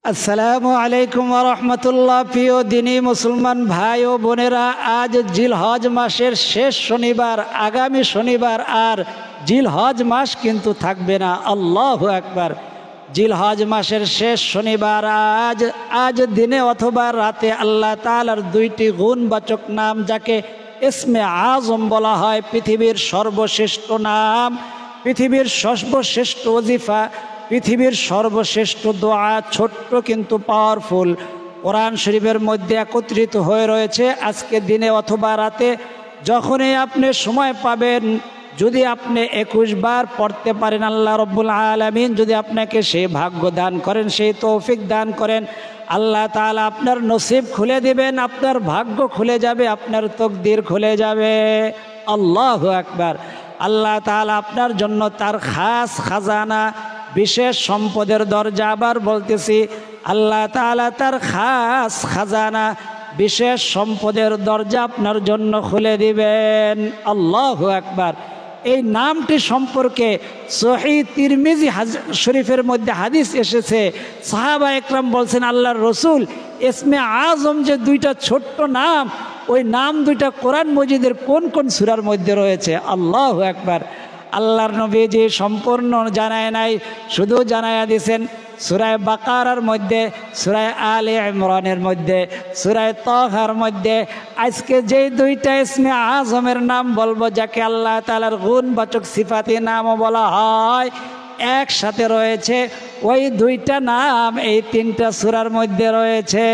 আসসালামু আলাইকুম ওয়া রাহমাতুল্লাহ। প্রিয় দিনী মুসলমান ভাই ও বোনেরা, আজ জিলহজ মাসের শেষ শনিবার, আগামী শনিবার আর জিলহজ মাস কিন্তু থাকবে না। আল্লাহু আকবার। জিলহজ মাসের শেষ শনিবার আজ দিনে অথবা রাতে আল্লাহ তাআলার দুইটি গুণবাচক নাম, যাকে ইসমে আজম বলা হয়, পৃথিবীর সর্বশ্রেষ্ঠ নাম, পৃথিবীর সর্বশ্রেষ্ঠ ওজিফা, পৃথিবীর সর্বশ্রেষ্ঠ দোয়া, ছোট্ট কিন্তু পাওয়ারফুল, কোরআন শরীফের মধ্যে একত্রিত হয়ে রয়েছে। আজকে দিনে অথবা রাতে যখনই আপনি সময় পাবেন, যদি আপনি 21 বার পড়তে পারেন, আল্লাহ রব্বুল আলামিন যদি আপনাকে সেই ভাগ্য দান করেন, সেই তৌফিক দান করেন, আল্লাহ তাআলা আপনার নসিব খুলে দিবেন, আপনার ভাগ্য খুলে যাবে, আপনার তকদির খুলে যাবে। আল্লাহু আকবার। আল্লাহ তাআলা আপনার জন্য তার খাস খাজানা, বিশেষ সম্পদের দরজা, আবার বলতেছি, আল্লাহ তাআলা তার খাস খাজানা, বিশেষ সম্পদের দরজা আপনার জন্য খুলে দিবেন। আল্লাহু আকবার। এই নামটি সম্পর্কে সহিহ তিরমিজি শরীফের মধ্যে হাদিস এসেছে। সাহাবা একরাম বলছেন, আল্লাহর রসুল, ইসমে আজম যে দুইটা ছোট্ট নাম, ওই নাম দুইটা কোরআন মজিদের কোন কোন সূরার মধ্যে রয়েছে? আল্লাহু আকবার। আল্লাহর নবীজি সম্পূর্ণ জানায় নাই, শুধু জানায়া দিয়েছেন সূরা বাকারার মধ্যে, সূরা আলে ইমরানের মধ্যে, সূরা তাহার মধ্যে। আজকে যেই দুইটা ইসমে আজমের নাম বলবো, যাকে আল্লাহ তাআলার গুণবাচক সিফাতি নামও বলা হয়, একসাথে রয়েছে। ওই দুইটা নাম এই তিনটা সূরার মধ্যে রয়েছে।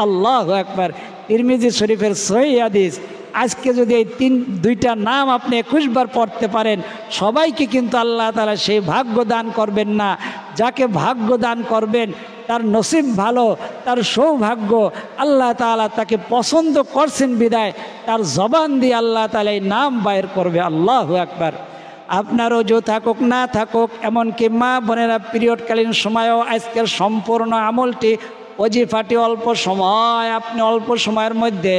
আল্লাহু আকবার। তিরমিজি শরীফের সহিহ হাদিস। আজকে যদি এই দুইটা নাম আপনি 21 বার পড়তে পারেন, সবাইকে কিন্তু আল্লাহ তাআলা সেই ভাগ্য দান করবেন না। যাকে ভাগ্য দান করবেন তার নসিব ভালো, তার সৌভাগ্য, আল্লাহ তাআলা তাকে পছন্দ করছেন বিদায় তার জবান দিয়ে আল্লাহ তাআলা এই নাম বাইর করবে। আল্লাহু আকবার। আপনার ওযু থাকুক না থাকুক, এমনকি মা বোনেরা পিরিয়ডকালীন সময়েও আজকের সম্পূর্ণ আমলটি, ওজিফাটি অল্প সময়, আপনি অল্প সময়ের মধ্যে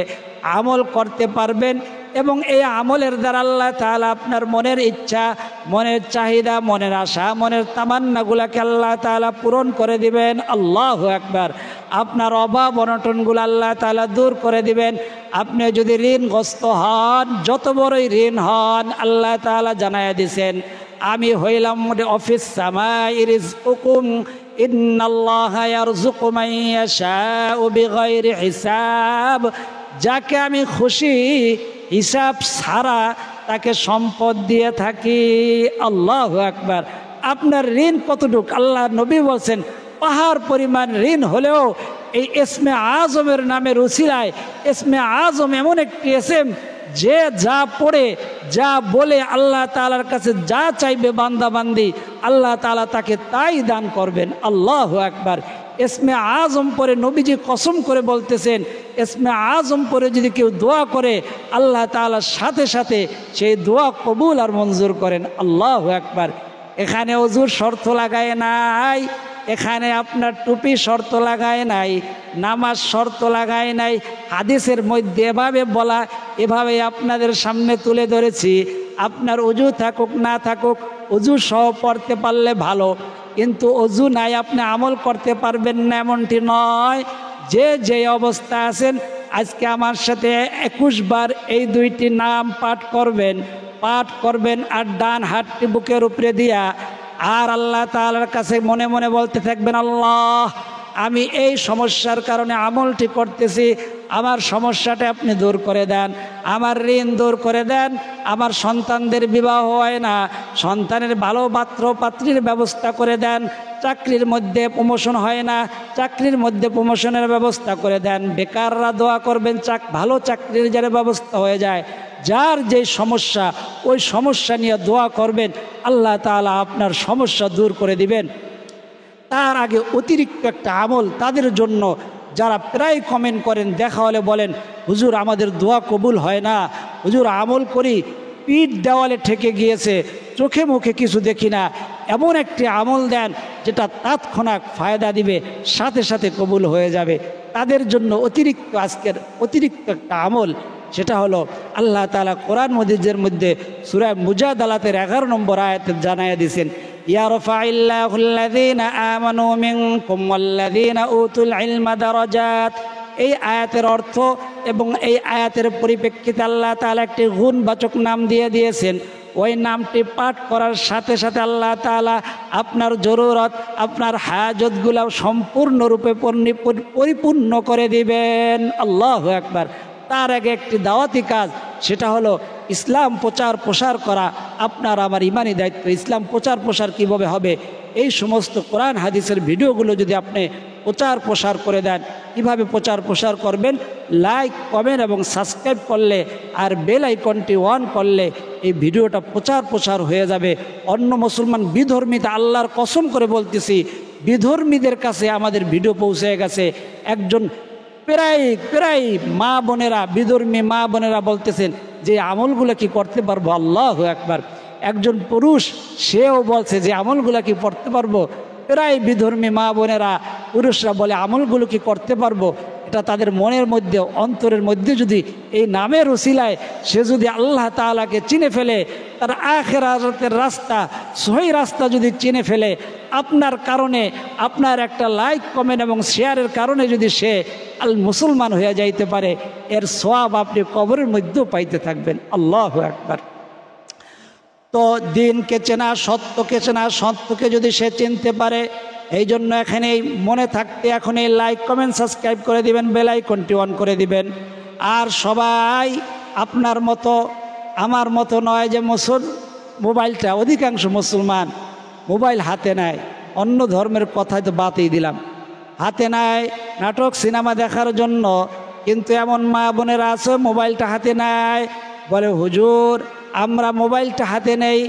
আমল করতে পারবেন, এবং এই আমলের দ্বারা আল্লাহ তাআলা আপনার মনের ইচ্ছা, মনের চাহিদা, মনের আশা, মনের তামান্নাগুলাকে আল্লাহ তাআলা পূরণ করে দিবেন। আল্লাহু আকবার। আপনার অভাব অনটনগুলো আল্লাহ তাআলা দূর করে দিবেন। আপনি যদি ঋণগ্রস্ত হন, যত বড়ই ঋণ হন, আল্লাহ তাআলা জানায়া দিয়েছেন, আমি হইলাম অফিস সামাই রিজকুকুম ইন্নাল্লাহা ইয়ারযুকু মান ইয়াশাউ বিগাইরি হিসাব। যাকে আমি খুশি হিসাব ছাড়া তাকে সম্পদ দিয়ে থাকি। আল্লাহু আকবার। আপনার ঋণ কতটুক? আল্লাহ নবী বলছেন, পাহাড় পরিমাণ ঋণ হলেও এই ইসমে আজমের নামের উসিলায়, ইসমে আজম এমন একটি ইসম, যে যা পড়ে, যা বলে, আল্লাহ তাআলার কাছে যা চাইবে বান্দা বান্দি, আল্লাহ তাআলা তাকে তাই দান করবেন। আল্লাহু আকবার। ইসমে আজম পরে নবীজি কসম করে বলতেছেন, ইসমে আজম পরে যদি কেউ দোয়া করে, আল্লাহ তাআলার সাথে সাথে সেই দোয়া কবুল আর মঞ্জুর করেন। আল্লাহু আকবার। এখানে ওযুর শর্ত লাগায় নাই, এখানে আপনার টুপি শর্ত লাগায় নাই, নামাজ শর্ত লাগায় নাই। হাদিসের মধ্যে এভাবে বলা, এভাবে আপনাদের সামনে তুলে ধরেছি। আপনার ওযু থাকুক না থাকুক, ওযু সহ পড়তে পারলে ভালো, কিন্তু ওযু নাই আপনি আমল করতে পারবেন না এমনটি নয়। যে অবস্থা আছেন, আজকে আমার সাথে 21 বার এই দুইটি নাম পাঠ করবেন, আর ডান হাতটি বুকের উপরে দিয়া, আর আল্লাহ তাআলার কাছে মনে মনে বলতে থাকবেন, আল্লাহ, আমি এই সমস্যার কারণে আমলটি করতেছি, আমার সমস্যাটা আপনি দূর করে দেন, আমার ঋণ দূর করে দেন, আমার সন্তানদের বিবাহ হয় না, সন্তানের ভালো পাত্র পাত্রীর ব্যবস্থা করে দেন, চাকরির মধ্যে প্রমোশন হয় না, চাকরির মধ্যে প্রমোশনের ব্যবস্থা করে দেন, বেকাররা দোয়া করবেন ভালো চাকরির যেন ব্যবস্থা হয়ে যায়। যার যে সমস্যা, ওই সমস্যা নিয়ে দোয়া করবেন, আল্লাহ তাআলা আপনার সমস্যা দূর করে দিবেন। তার আগে অতিরিক্ত একটা আমল তাদের জন্য, যারা প্রায় কমেন্ট করেন, দেখা হলে বলেন, হুজুর আমাদের দোয়া কবুল হয় না, হুজুর আমল করি, পিঠ দেওয়ালে ঠেকে গিয়েছে, চোখে মুখে কিছু দেখি না, এমন একটি আমল দেন যেটা তাৎক্ষণিক ফায়দা দিবে, সাথে সাথে কবুল হয়ে যাবে। তাদের জন্য আজকের অতিরিক্ত একটা আমল, সেটা হলো আল্লাহ তাআলা কোরআন মজিদের মধ্যে সূরা মুজাদালাতের 11 নম্বর আয়াতে জানায়া দিয়েছেন, ইয়ারফাইল্লাহুল্লাযীনা আমানু মিনকুম ওয়াল্লাযীনা উতুল ইলমা দারাজাত। এই আয়াতের অর্থ এবং এই আয়াতের পরিপ্রেক্ষিতে আল্লাহ তাআলা একটি গুণবাচক নাম দিয়ে দিয়েছেন। ওই নামটি পাঠ করার সাথে সাথে আল্লাহ তাআলা আপনার জরুরত, আপনার হাজতগুলো সম্পূর্ণরূপে পরিপূর্ণ করে দিবেন। আল্লাহু আকবার। তার আগে একটি দাওয়াতি কাজ, সেটা হলো ইসলাম প্রচার প্রসার করা। আপনার আমার ইমানি দায়িত্ব। ইসলাম প্রচার প্রসার কীভাবে হবে? এই সমস্ত কোরআন হাদিসের ভিডিওগুলো যদি আপনি প্রচার প্রসার করে দেন, কীভাবে প্রচার প্রসার করবেন? লাইক, কমেন্ট এবং সাবস্ক্রাইব করলে আর বেল আইকনটি অন করলে এই ভিডিওটা প্রচার প্রসার হয়ে যাবে। অন্য মুসলমান বিধর্মীতে আল্লাহর কসম করে বলতেছি, বিধর্মীদের কাছে আমাদের ভিডিও পৌঁছে গেছে। একজন প্রায় মা বোনেরা, বিধর্মী মা বোনেরা বলতেছেন যে আমলগুলো কি করতে পারবো? আল্লাহু আকবার। একজন পুরুষ, সেও বলছে যে আমলগুলো কি করতে পারবো? প্রায় বিধর্মী মা বোনেরা, পুরুষরা বলে আমলগুলো কি করতে পারবো? এটা তাদের মনের মধ্যে, অন্তরের মধ্যে যদি এই নামের উসিলায় সে যদি আল্লাহ তাআলাকে চিনে ফেলে, তার আখিরাতের রাস্তা, সহি রাস্তা যদি চিনে ফেলে, আপনার কারণে, আপনার একটা লাইক, কমেন্ট এবং শেয়ারের কারণে যদি সে মুসলমান হয়ে যাইতে পারে, এর সওয়াব আপনি কবরের মধ্যেও পাইতে থাকবেন। আল্লাহু আকবার। তো দিনকে চেনা, সত্যকে চেনা, সত্যকে যদি সে চিনতে পারে, এই জন্য এখানেই মনে থাকতে এখন এই লাইক, কমেন্ট, সাবস্ক্রাইব করে দিবেন, বেল আইকনটি অন করে দিবেন। আর সবাই আপনার মতো, আমার মতো নয় যে মোবাইলটা, অধিকাংশ মুসলমান মোবাইল হাতে নেয়। অন্য ধর্মের কথাই তো বাদই দিলাম, হাতে নেয় নাটক সিনেমা দেখার জন্য। কিন্তু এমন মা বোনেরা আছে মোবাইলটা হাতে নেয়, বলে হুজুর আমরা মোবাইলটা হাতে নেই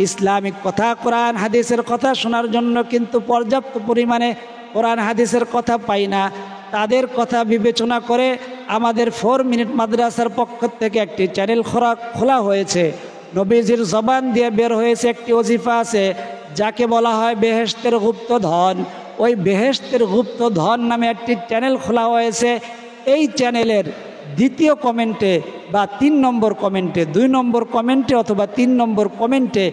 ইসলামিক কথা, কোরআন হাদিসের কথা শোনার জন্য, কিন্তু পর্যাপ্ত পরিমাণে কোরআন হাদিসের কথা পাই না। তাদের কথা বিবেচনা করে আমাদের 4 মিনিট মাদ্রাসার পক্ষ থেকে একটি চ্যানেল খোলা হয়েছে। নবীজির জবান দিয়ে বের হয়েছে একটি ওজিফা আছে, যাকে বলা হয় বেহেশতের গুপ্তধন। ওই বেহেশতের গুপ্তধন নামে একটি চ্যানেল খোলা হয়েছে। এই চ্যানেলের দ্বিতীয় কমেন্টে বা 3 নম্বর কমেন্টে, 2 নম্বর কমেন্টে অথবা 3 নম্বর কমেন্টে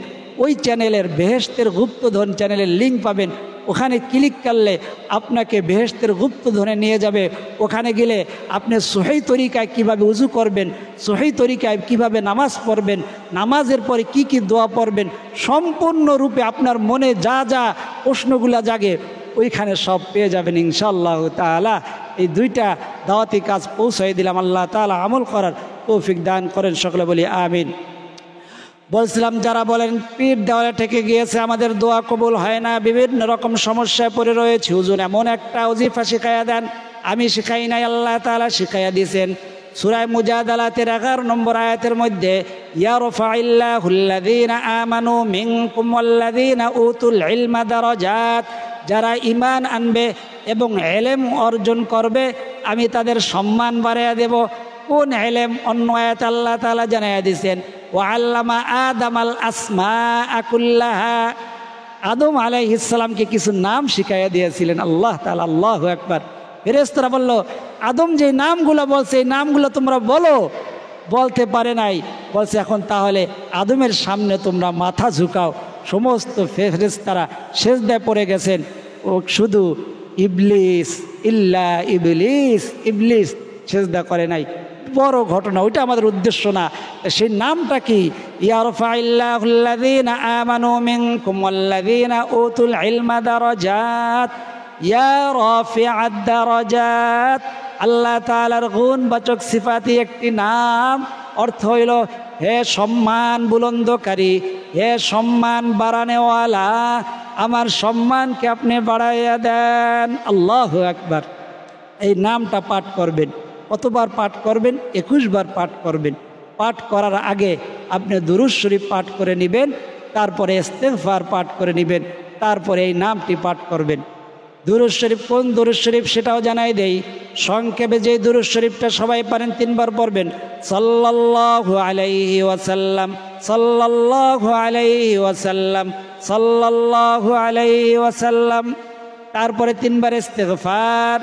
ওই চ্যানেলের বেহেশতের গুপ্তধন চ্যানেলের লিঙ্ক পাবেন। ওখানে ক্লিক করলে আপনাকে বেহেশতের গুপ্তধনে নিয়ে যাবে। ওখানে গেলে আপনি সহি তরিকায় কিভাবে উজু করবেন, সহি তরিকায় কিভাবে নামাজ পড়বেন, নামাজের পরে কি কি দোয়া পড়বেন, সম্পূর্ণরূপে আপনার মনে যা যা প্রশ্নগুলো জাগে ওইখানে সব পেয়ে যাবেন ইনশাআল্লাহ তাআলা। এই 2টা দাওয়াতি কাজ পৌঁছাই দিলাম। আল্লাহ তাআলা আমল করার তৌফিক দান করেন, সকলে বলি আমিন। বলছিলাম যারা বলেন পীর দেওয়ালে ঠেকে গিয়েছে, আমাদের দোয়া কবুল হয় না, বিভিন্ন রকম সমস্যায় পড়ে রয়েছে, হুজুর এমন একটা ওজিফা শিখাইয়া দেন। আমি শিখাই নাই, আল্লাহ তাআলা শিখাইয়া দিয়েছেন। সূরা মুজাদালাতের 11 নম্বর আয়াতের মধ্যে ইয়ারফাইল্লাহুল্লাযীনা আমানু মিনকুম ওয়াল্লাযীনা উতুল ইলমা দারাজাত, যারা ঈমান আনবে এবং ইলম অর্জন করবে আমি তাদের সম্মান বাড়াইয়া দেব। কোন ইলম? অন্য আয়াতে আল্লাহ তাআলা জানাইয়া দিয়েছেন ওয়াল্লামা আদামাল আসমাআ কুল্লাহা, আদম আলাইহিস সালামকে কিছু নাম শিখাইয়া দিয়েছিলেন আল্লাহ তাআলা। আল্লাহু আকবার। ফেরেশতারা বলল আদম যে নামগুলো বলছে এই নামগুলো তোমরা বলো, বলতে পারে নাই। বলছে এখন তাহলে আদমের সামনে তোমরা মাথা ঝুঁকাও। সমস্ত ফেরেশতারা সিজদায় পড়ে গেছেন। ও শুধু ইবলিস, ইবলিস সিজদা করে নাই। বড় ঘটনা, ওইটা আমাদের উদ্দেশ্য না। সেই নামটা কি? ইয়ারফাইল্লাহুল্লাযীনা আমানু মিনকুম ওয়াল্লাযীনা উতুল ইলমা দারাজাত, ইয়া রাফিআদ দারাজাত। আল্লাহ তাআলার গুণবাচক সিফাতি একটি নাম, অর্থ হইল হে সম্মান বুলন্দকারী, হে সম্মান বাড়ানেওয়ালা, আমার সম্মানকে আপনি বাড়াইয়া দেন। আল্লাহু আকবার। এই নামটা পাঠ করবেন। কতবার পাঠ করবেন? 21 বার পাঠ করবেন। পাঠ করার আগে আপনি দুরূদ শরীফ পাঠ করে নেবেন, তারপরে ইস্তেগফার পাঠ করে নেবেন, তারপরে এই নামটি পাঠ করবেন। দুরূদ শরীফ কোন দুরূদ শরীফ সেটাও জানাই দেই সংক্ষেপে। যে দুরূদ শরীফটা সবাই পারেন 3 বার পড়বেন, সাল্লাল্লাহু আলাইহি ওয়াসাল্লাম, সাল্লাল্লাহু আলাইহি ওয়াসাল্লাম, সাল্লাল্লাহু আলাইহি ওয়াসাল্লাম। তারপরে 3 বার ইস্তেগফার,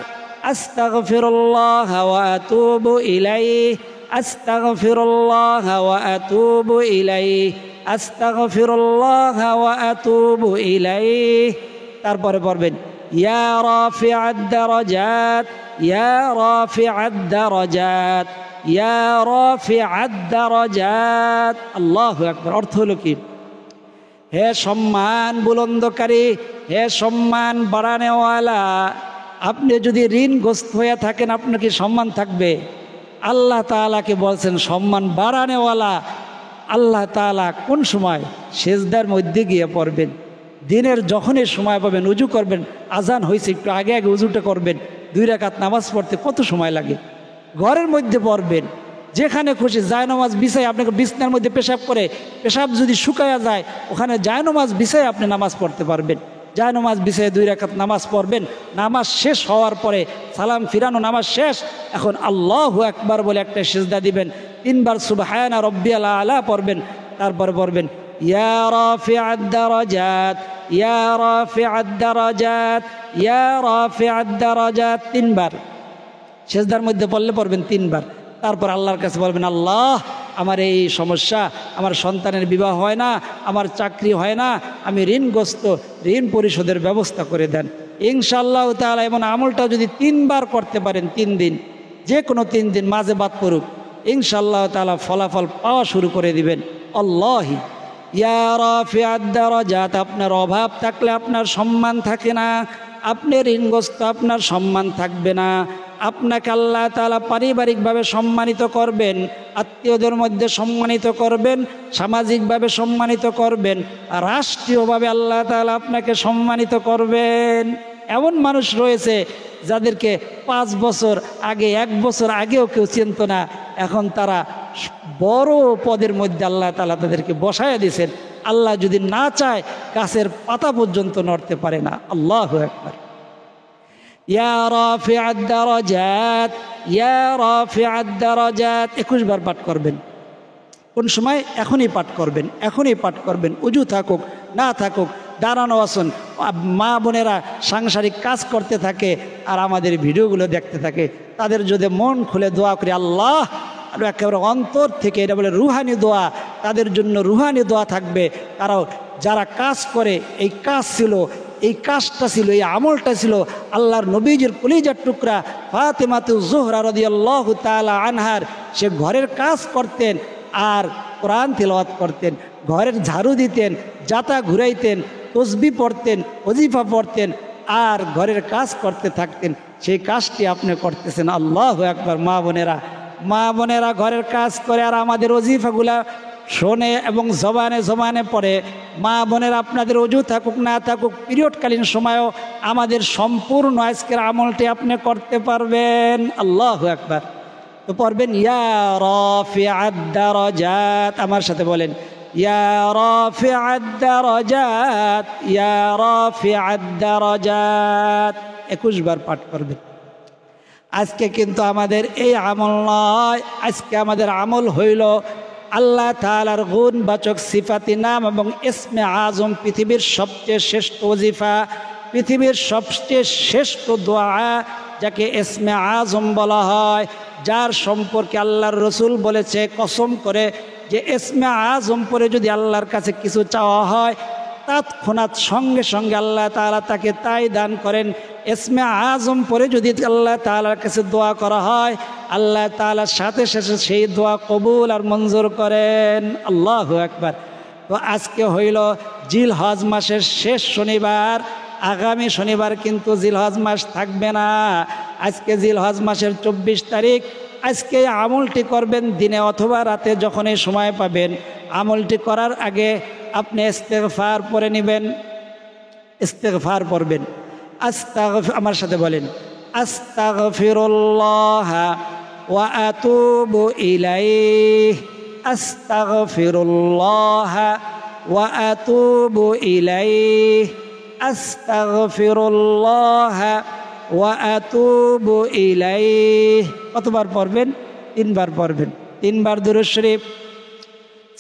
আস্তাগফিরুল্লাহ ওয়া আতুবু ইলাইহি, আস্তাগফিরুল্লাহ ওয়া আতুবু ইলাইহি, আস্তাগফিরুল্লাহ ওয়া আতুবু ইলাইহি। তারপরে পড়বেন ইয়া রাফিআদ দারাজাত, ইয়া রাফিআদ দারাজাত, ইয়া রাফিআদ দারাজাত। আল্লাহু আকবার। অর্থ হলো কি? হে সম্মান বুলন্দকারী, হে সম্মান বাড়ানেওয়ালা, আপনি যদি ঋণগ্রস্ত হয়ে থাকেন আপনার কি সম্মান থাকবে? আল্লাহ তাআলাকে বলছেন সম্মান বাড়ানেওয়ালা। আল্লাহ তাআলা কোন সময়? সেজদার মধ্যে গিয়ে পড়বেন। দিনের যখনই সময় পাবেন উজু করবেন, আজান হয়েছে একটু আগে আগে উজুটা করবেন। 2 রাকাত নামাজ পড়তে কত সময় লাগে? ঘরের মধ্যে পড়বেন, যেখানে খুশি জায়নামাজ বিছায়, আপনাকে বিছনার মধ্যে পেশাব করে, পেশাব যদি শুকায়া যায় ওখানে জায়নামাজ বিছায় আপনি নামাজ পড়তে পারবেন। জায়নামাজ বিছায় 2 রাকাত নামাজ পড়বেন। নামাজ শেষ হওয়ার পরে সালাম ফিরানো, নামাজ শেষ, এখন আল্লাহু আকবার বলে একটা সিজদা দিবেন। 3 বার সুবহানা রব্বিয়াল আলা পড়বেন। তারপরে পড়বেন ইয়া রাফিআদ দারাজাত, ইয়া রাফিআদ দারাজাত, ইয়া রাফিআদ দারাজাত। 3 বার সিজদার মধ্যে পড়লে পড়বেন 3 বার। তারপর আল্লাহর কাছে বলবেন আল্লাহ আমার এই সমস্যা, আমার সন্তানের বিবাহ হয় না, আমার চাকরি হয় না, আমি ঋণগ্রস্ত, ঋণ পরিশোধের ব্যবস্থা করে দেন। ইনশাআল্লাহ তাআলা এমন আমলটা যদি 3 বার করতে পারেন, 3 দিন, যে কোনো 3 দিন মাঝে বাদ পড়ুক, ইনশাআল্লাহ তাআলা ফলাফল পাওয়া শুরু করে দিবেন। আল্লাহি ইয়া রাফিআদ দারাজাত। আপনার অভাব থাকলে আপনার সম্মান থাকে না, আপনি ঋণগ্রস্ত, আপনার সম্মান থাকবে না। আপনাকে আল্লাহ তাআলা পারিবারিকভাবে সম্মানিত করবেন, আত্মীয়দের মধ্যে সম্মানিত করবেন, সামাজিকভাবে সম্মানিত করবেন, রাষ্ট্রীয়ভাবে আল্লাহ তাআলা আপনাকে সম্মানিত করবেন। এমন মানুষ রয়েছে যাদেরকে 5 বছর আগে, 1 বছর আগেও কেউ চিনত না, এখন তারা বড় পদের মধ্যে আল্লাহ তাআলা তাদেরকে বসায় দিয়েছেন। আল্লাহ যদি না চায় গাছের পাতা পর্যন্ত নড়তে পারে না। আল্লাহু আকবার। ইয়া রাফিআদ দারাজাত, ইয়া রাফিআদ দারাজাত 21 বার পাঠ করবেন। কোন সময়? এখনই পাঠ করবেন, এখনই পাঠ করবেন। উজু থাকুক না থাকুক, দাঁড়ানো আসুন, মা বোনেরা সাংসারিক কাজ করতে থাকে আর আমাদের ভিডিওগুলো দেখতে থাকে, তাদের যদি মন খুলে দোয়া করে আল্লাহ, আর একেবারে অন্তর থেকে, এটা বলে রুহানি দোয়া, তাদের জন্য রুহানি দোয়া থাকবে। তারাও যারা কাজ করে, এই কাজ ছিল, এই কাজটা ছিল, এই আমলটা ছিল আল্লাহর নবীজির কলিজার টুকরা ফাতেমাতুজ জোহরা রাদিয়াল্লাহু তাআলা আনহার। সে ঘরের কাজ করতেন আর কোরআন তিলাওয়াত করতেন, ঘরের ঝাড়ু দিতেন, জাতা ঘুরাইতেন, তসবিহ পড়তেন, ওজিফা পড়তেন আর ঘরের কাজ করতে থাকতেন। সেই কাজটি আপনি করতেছেন। আল্লাহু আকবার। মা বোনেরা ঘরের কাজ করে আর আমাদের ওজিফাগুলা শোনে এবং জবানে জবানে পড়ে। মা বোনের আপনাদের অজু থাকুক না থাকুক, পিরিয়ডকালীন সময়ও আমাদের সম্পূর্ণ আজকের আমলটি আপনি করতে পারবেন। আল্লাহু আকবার। তো পড়বেন ইয়া রাফিআদ দারাজাত, আমার সাথে বলেন ইয়া রাফিআদ দারাজাত, ইয়া রাফিআদ দারাজাত 21 বার পাঠ করবেন। আজকে কিন্তু আমাদের এই আমল নয়, আজকে আমাদের আমল হইল আল্লাহ তাআলার গুণবাচক সিফাতি নাম এবং ইসমে আজম, পৃথিবীর সবচেয়ে শ্রেষ্ঠ ওজিফা, পৃথিবীর সবচেয়ে শ্রেষ্ঠ দোয়া, যাকে ইসমে আজম বলা হয়, যার সম্পর্কে আল্লাহর রসুল বলেছে কসম করে যে ইসমে আজম পরে যদি আল্লাহর কাছে কিছু চাওয়া হয় তৎক্ষণাৎ সঙ্গে সঙ্গে আল্লাহ তাআলা তাকে তাই দান করেন। ইসমে আজম পরে যদি আল্লাহ তাআলার কাছে দোয়া করা হয়, আল্লাহ তাআলার সাথে সাথে সেই দোয়া কবুল আর মঞ্জুর করেন। আল্লাহু আকবার। তো আজকে হইল জিলহজ মাসের শেষ শনিবার, আগামী শনিবার কিন্তু জিলহজ মাস থাকবে না। আজকে জিলহজ মাসের 24 তারিখ। আজকে আমলটি করবেন দিনে অথবা রাতে, যখনই সময় পাবেন। আমলটি করার আগে আপনি ইস্তেগফার পড়ে নেবেন, ইস্তেগফার পড়বেন। আমার সাথে বলেন আস্তাগফিরুল্লাহ ওয়া আতুবু ইলাইহি, আস্তাগফিরুল্লাহ ওয়া আতুবু ইলাইহি, আস্তাগফিরুল্লাহ ওয়া আতুবু ইলাইহি। কতবার পড়বেন? 3 বার পড়বেন। 3 বার দুরূদ শরীফ।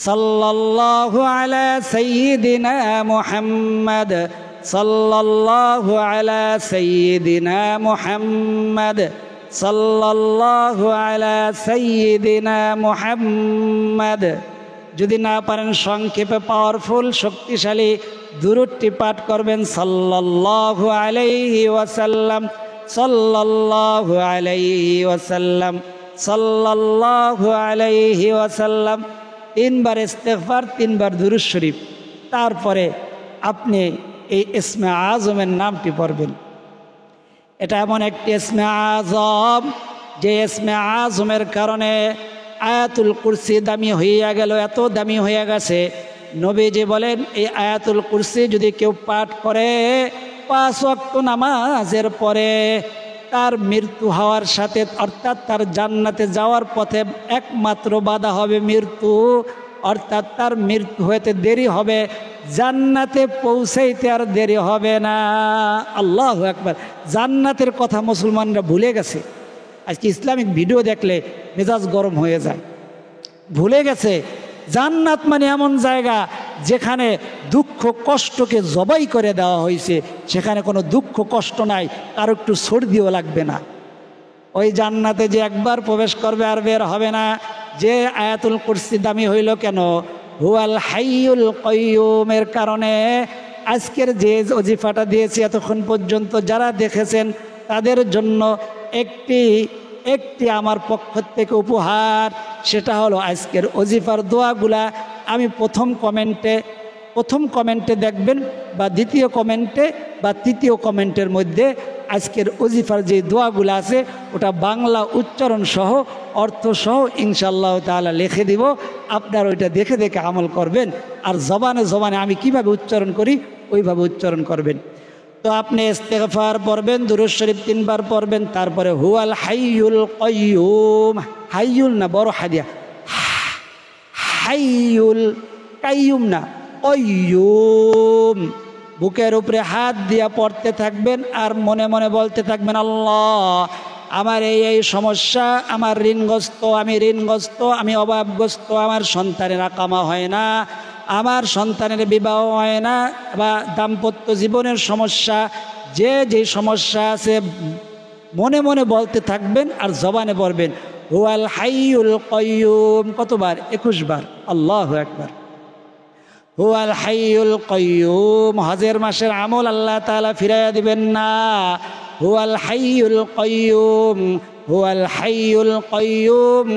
সাল্লাল্লাহু আলা সাইয়্যিদিনা মুহাম্মদ, সাল্লাল্লাহু আলা সাইয়্যিদিনা মুহাম্মদ, সাল্লাল্লাহু আলা সাইয়্যিদিনা মুহাম্মদ। যদি না পারেন সংক্ষেপে পাওয়ারফুল শক্তিশালী দুরূদটি পাঠ করবেন সাল্লাল্লাহু আলাইহি ওয়াসাল্লাম, সাল্লাল্লাহু আলাইহি ওয়াসাল্লাম, সাল্লাল্লাহু আলাইহি ওয়াসাল্লাম। 3 বার ইস্তেগফার, 3 বার দুরূদ শরীফ। তারপরে আপনি এই ইসমে আজমের নামটি পড়বেন। এটা এমন একটি ইসমে আজম যে ইসমে আজমের কারণে আয়াতুল কুরসি দামি হইয়া গেল, এত দামি হইয়া গেছে। নবীজি বলেন এই আয়াতুল কুরসি যদি কেউ পাঠ করে 5 ওয়াক্ত নামাজের পরে, তার মৃত্যু হওয়ার সাথে, অর্থাৎ তার জান্নাতে যাওয়ার পথে একমাত্র বাধা হবে মৃত্যু, অর্থাৎ তার মৃত্যু হইতে দেরি হবে, জান্নাতে পৌঁছাইতে আর দেরি হবে না। আল্লাহু আকবার। জান্নাতের কথা মুসলমানরা ভুলে গেছে। আজকে ইসলামিক ভিডিও দেখলে মেজাজ গরম হয়ে যায়। ভুলে গেছে জান্নাত মানে এমন জায়গা যেখানে দুঃখ কষ্টকে জবাই করে দেওয়া হয়েছে, সেখানে কোনো দুঃখ কষ্ট নাই, কারো একটু সর্দিও লাগবে না। ওই জান্নাতে যে একবার প্রবেশ করবে আর বের হবে না। যে আয়াতুল কুরসি দামি হইল কেন? হুয়াল হাইয়ুল কাইয়ুমের কারণে। আজকের যে ওজিফাটা দিয়েছি এতক্ষণ পর্যন্ত যারা দেখেছেন তাদের জন্য একটি আমার পক্ষ থেকে উপহার, সেটা হলো আজকের ওজিফার দোয়াগুলা আমি প্রথম কমেন্টে দেখবেন, বা দ্বিতীয় কমেন্টে বা তৃতীয় কমেন্টের মধ্যে আজকের ওজিফার যে দোয়াগুলো আছে ওটা বাংলা উচ্চারণ সহ অর্থ সহ ইনশাআল্লাহ তাআলা লিখে দিব। আপনারা ওইটা দেখে দেখে আমল করবেন, আর জবানে জবানে আমি কিভাবে উচ্চারণ করি ওইভাবে উচ্চারণ করবেন। তো আপনি ইস্তেগফার পড়বেন, দুরূদ শরীফ 3 বার পড়বেন, তারপরে হুয়াল হাইয়ুল কাইয়ুম, হাইয়ুল না বড় হাদিয়া, হাইয়ুল কাইয়ুম না কাইয়ুম, বুকের উপরে হাত দিয়া পড়তে থাকবেন আর মনে মনে বলতে থাকবেন আল্লাহ আমার এই সমস্যা, আমার ঋণগ্রস্ত, আমি অভাবগ্রস্ত, আমার সন্তানের আকামা হয় না, আমার সন্তানের বিবাহ হয় না, বা দাম্পত্য জীবনের সমস্যা, যে সমস্যা আছে মনে মনে বলতে থাকবেন আর জবানে পড়বেন হুয়াল হাইয়ুল কাইয়ুম। কতবার? 21 বার। আল্লাহু আকবার। হুয়াল হাইয়ুল কাইয়ুম। হজের মাসের আমল আল্লাহ তাআলা ফিরাইয়া দিবেন না। হুয়াল হাইয়ুল কাইয়ুম, হুয়াল হাইয়ুল কাইয়ুম,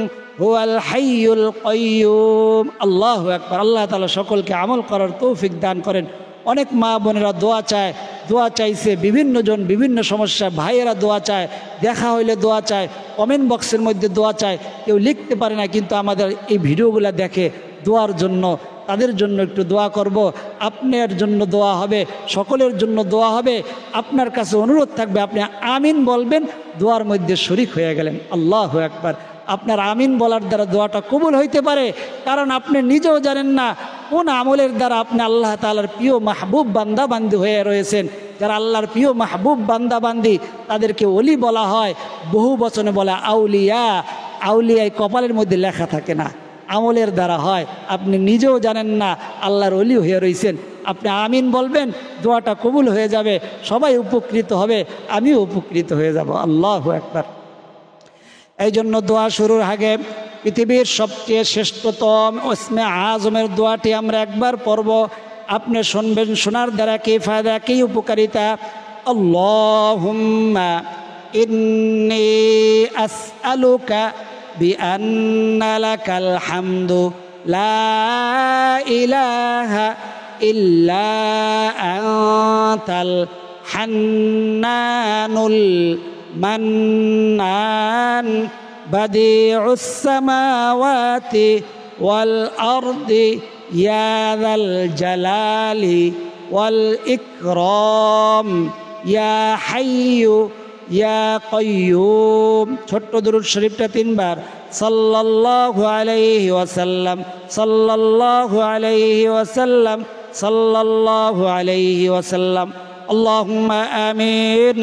হুয়াল হাইয়ুল কাইয়ুম। আল্লাহু আকবার। আল্লাহ তাআলা সকলকে আমল করার তৌফিক দান করেন। অনেক মা বোনেরা দোয়া চাইছে, বিভিন্ন জন বিভিন্ন সমস্যা, ভাইয়েরা দোয়া চায়, দেখা হইলে দোয়া চায়, কমেন্ট বক্সের মধ্যে দোয়া চায়, কেউ লিখতে পারে না, কিন্তু আমাদের এই ভিডিওগুলো দেখে দোয়ার জন্য, তাদের জন্য একটু দোয়া করব। আপনার জন্য দোয়া হবে, সকলের জন্য দোয়া হবে। আপনার কাছে অনুরোধ থাকবে আপনি আমিন বলবেন, দোয়ার মধ্যে শরীক হয়ে গেলেন। আল্লাহু আকবার। আপনার আমিন বলার দ্বারা দোয়াটা কবুল হইতে পারে, কারণ আপনি নিজেও জানেন না কোন আমলের দ্বারা আপনি আল্লাহ তাআলার প্রিয় মাহবুব বান্দাবান্দি হয়ে রয়েছেন। যারা আল্লাহর প্রিয় মাহবুব বান্দাবান্দি তাদেরকে ওলি বলা হয়, বহু বচনে বলা আউলিয়া। আউলিয়ায় কপালের মধ্যে লেখা থাকে না, আমলের দ্বারা হয়। আপনি নিজেও জানেন না আল্লাহর ওলি হয়ে রয়েছেন। আপনি আমিন বলবেন, দোয়াটা কবুল হয়ে যাবে, সবাই উপকৃত হবে, আমিও উপকৃত হয়ে যাব। আল্লাহু আকবার। এই জন্য দোয়া শুরুর আগে পৃথিবীর সবচেয়ে শ্রেষ্ঠতম ইসমে আজমের দোয়াটি আমরা একবার পড়ব। আপনি শুনবেন, শোনার দ্বারা কী ফায়দা, কী উপকারিতা। আল্লাহুম্মা ইন্নী আসআলুকা বিআন্না লাকাল হামদু লা ইলাহা ইল্লা আনতাল হান্নানুল মান্নান বাদিউস সামাওয়াতি ওয়াল আরদি ইয়া যাল জালালি ওয়াল ইকরাম ইয়া হাইয়্যু ইয়া কাইয়্যুম। ছোট্ট দুরূদ শরীফটা 3 বার। সাল্লাল্লাহু আলাইহি ওয়াসাল্লাম, সাল্লাল্লাহু আলাইহি ওয়াসাল্লাম, সাল্লাল্লাহু আলাইহি ওয়াসাল্লাম। আল্লাহুম্মা আমিন।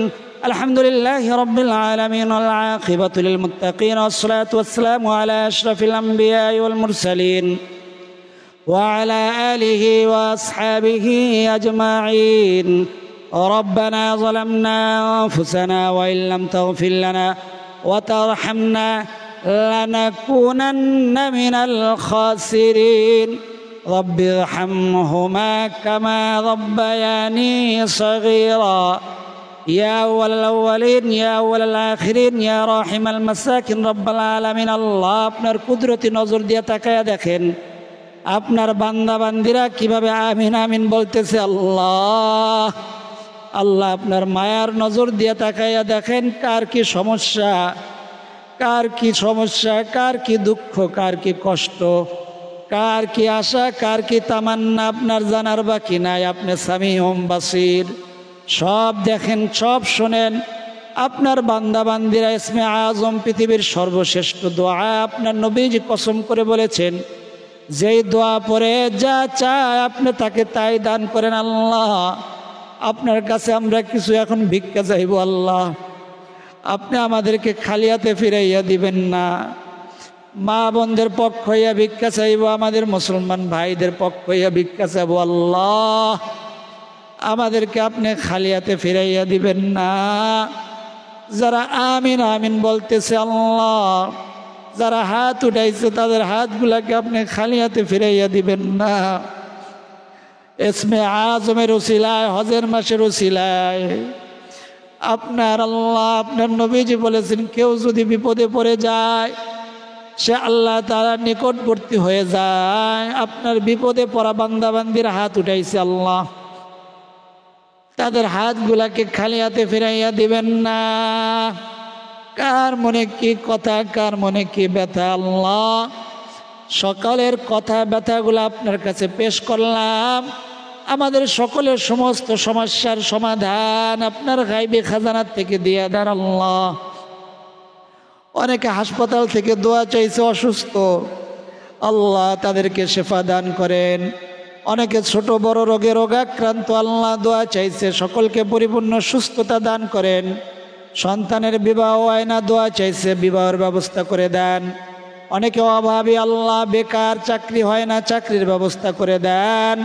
আলহামদুলিল্লাহি রাব্বিল আলামিন ওয়াল আকিবাতু লিল মুত্তাকিন ওয়াসসালাতু ওয়াসসালামু আলা আশরাফিল আমবিয়াই ওয়াল মুরসালিন ওয়া আলা আলিহি ওয়া আসহাবিহি আজমাইন। ربنا ظلمنا أنفسنا وإن لم تغفر لنا وترحمنا لنكونن من الخاسرين رب ارحمهما كما ربياني صغيرا يا أول الأولين يا أول الآخرين يا راحم المساكين رب العالمين আল্লাহ আপনার কুদরতি নজর দিয়ে তাকায়া দেখেন আপনার বান্দা বান্দিরা কিভাবে আমিন আমিন বলতেছে। আল্লাহ আল্লাহ আপনার মায়ার নজর দিয়ে তাকায়া দেখেন কার কি সমস্যা, কার কি সমস্যা, কার কি দুঃখ, কার কি কষ্ট, কার কি আশা, কার কি তামান্না আপনার জানার বাকি নাই। আপনি সামিউম বাসির, সব দেখেন, সব শোনেন। আপনার বান্দা বান্দিরা ইসমে আজম পৃথিবীর সর্বশ্রেষ্ঠ দোয়া আপনার নবীজি কসম করে বলেছেন, যেই দোয়া পড়ে যা চায় আপনি তাকে তাই দান করেন। আল্লাহ আপনার কাছে আমরা কিছু এখন ভিক্ষা চাইব। আল্লাহ আপনি আমাদেরকে খালি হাতে ফিরাইয়া দিবেন না। মা বোনদের পক্ষ হইয়া ভিক্ষা চাইব, আমাদের মুসলমান ভাইদের পক্ষ হইয়া ভিক্ষা চাইব। আল্লাহ আমাদেরকে আপনি খালি হাতে ফিরাইয়া দিবেন না। যারা আমিন আমিন বলতেছে আল্লাহ, যারা হাত উঠাইছে তাদের হাতগুলাকে আপনি খালি হাতে ফিরাইয়া দিবেন না। ইসমে আজমের উসিলায়, হজের মাসের উসিলায় আপনার আল্লাহ আপনার নবীজি বলেছেন, কেউ যদি বিপদে পড়ে যায় সে আল্লাহ তাআলা নিকটবর্তী হয়ে যায়। আপনার বিপদে পড়া বান্দা বান্দির হাত উঠাইছে আল্লাহ, তাদের হাতগুলাকে খালি হাতে ফিরাইয়া দিবেন না। কার মনে কি কথা, কার মনে কি ব্যথা, আল্লাহ সকলের কথা ব্যথাগুলো আপনার কাছে পেশ করলাম। আমাদের সকলের সমস্ত সমস্যার সমাধান আপনার গায়বী খাজানার থেকে দিয়ে দেন আল্লাহ। অনেকে হাসপাতাল থেকে দোয়া চাইছে অসুস্থ, আল্লাহ তাদেরকে শেফা দান করেন। অনেকে ছোট বড় রোগে রোগাক্রান্ত, আল্লাহ দোয়া চাইছে, সকলকে পরিপূর্ণ সুস্থতা দান করেন। সন্তানের বিবাহ হয় না, দোয়া চাইছে, বিবাহের ব্যবস্থা করে দেন। অনেকে অভাবী, আল্লাহ বেকার, চাকরি হয় না, চাকরির ব্যবস্থা করে দেন।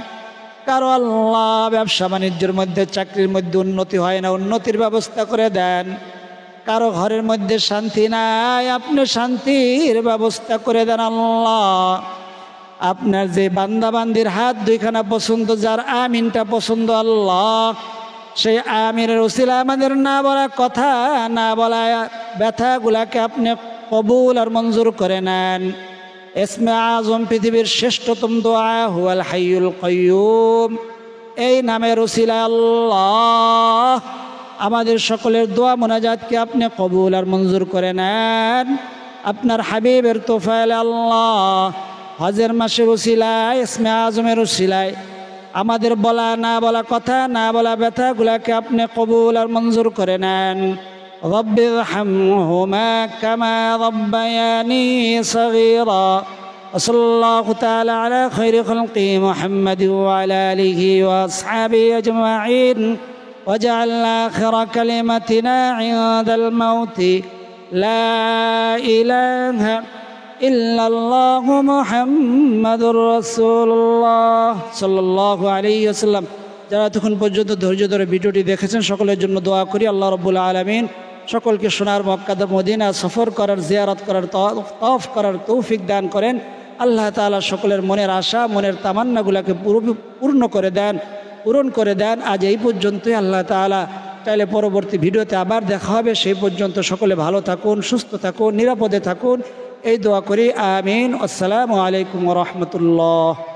কারো আল্লাহ ব্যবসা বাণিজ্যের মধ্যে, চাকরির মধ্যে উন্নতি হয় না, উন্নতির ব্যবস্থা করে দেন। কারো ঘরের মধ্যে শান্তি নাই, আপনি শান্তির ব্যবস্থা করে দেন আল্লাহ। আপনার যে বান্দা বান্দির হাত দুইখানা পছন্দ, যার আমিনটা পছন্দ আল্লাহ, সেই আমিনের উসিলা আমাদের না বলা কথা, না বলা ব্যথাগুলাকে আপনি কবুল আর মঞ্জুর করে নেন। ইসমে আজম পৃথিবীর শ্রেষ্ঠতম দোয়া, হুয়াল হাইয়ুল কাইয়ুম, এই নামের উসিলায় আল্লাহ আমাদের সকলের দোয়া মোনাজাতকে আপনি কবুল আর মঞ্জুর করে নেন। আপনার হাবিবের তোফায়েলে আল্লাহ হজের মাসের উসিলায়, ইসমে আজমের উসিলায় আমাদের বলা না বলা কথা, না বলা ব্যথাগুলাকে আপনি কবুল আর মঞ্জুর করে নেন। রব্বি রহমহুমা কামা রব্বায়ানি সগীরা। সাল্লাল্লাহু তাআলা আলা খায়রি খালকি মুহাম্মাদ ওয়া আলা আলিহি ওয়া আসহাবিহি আজমাইন। ওয়াজআল আখিরা কালিমাতিনা ইনদাল মাউতি লা ইলাহা ইল্লাল্লাহু মুহাম্মাদুর রাসূলুল্লাহ সাল্লাল্লাহু আলাইহি ওয়াসাল্লাম। যারা এতক্ষণ পর্যন্ত ধৈর্য ধরে ভিডিওটি দেখেছেন সকলের জন্য দোয়া করি, আল্লাহ রাব্বুল আলামিন সকলকে সোনার মক্কা মদিনা সফর করার, জিয়ারত করার, তওয়াফ করার তৌফিক দান করেন। আল্লাহ তাআলা সকলের মনের আশা, মনের তামান্নাগুলোকে পূর্ণ করে দেন, পূরণ করে দেন। আজ এই পর্যন্তই। আল্লাহ তাআলা চাইলে পরবর্তী ভিডিওতে আবার দেখা হবে। সেই পর্যন্ত সকলে ভালো থাকুন, সুস্থ থাকুন, নিরাপদে থাকুন, এই দোয়া করি। আমিন। আসসালামু আলাইকুম ওয়া রাহমাতুল্লাহ।